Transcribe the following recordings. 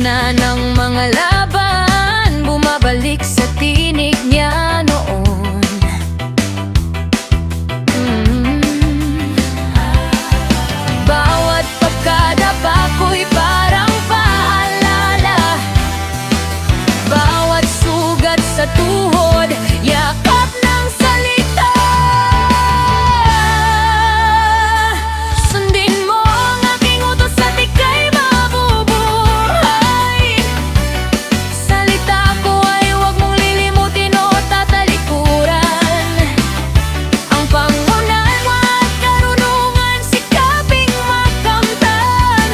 gitna ng mga laban, bumabalik sa tinig niya noon. Bawat pagkadapa ko'y parang paalala, bawat sugat sa tuhod, yakap ng salita. Sundin mo ang aking utos at ika'y mabubuhay. Salita ko ay huwag mong lilimutin o tatalikuran. Ang pangunan mo at karunungan, sikaping makamtan.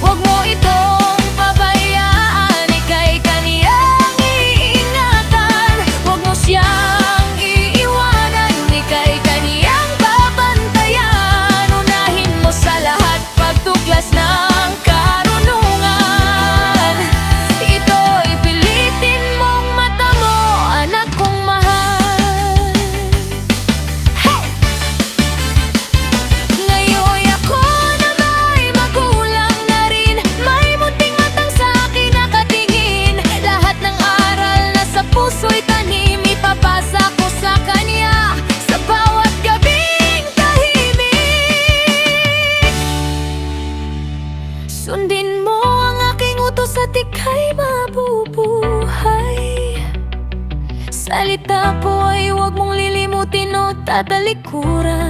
Huwag mo itong pabayaan, ika'y kaniyang iingatan. Huwag mo siyang iiwanan, ika'y kaniyang babantayan. Unahin mo sa lahat pagtuklas ng karunungan. Ito'y pilitin mong mata mo, anak kong mahal. Hey! Ngayon ako na may magulang na rin, may munting matang sa akin nakatingin. Lahat ng aral na sa puso'y tanim, ipapasa ko sa kanya sa bawat gabing tahimik. Sundin mo ang aking utos at ika'y mabubuhay. Salita ko ay huwag mong lilimutin o tatalikuran.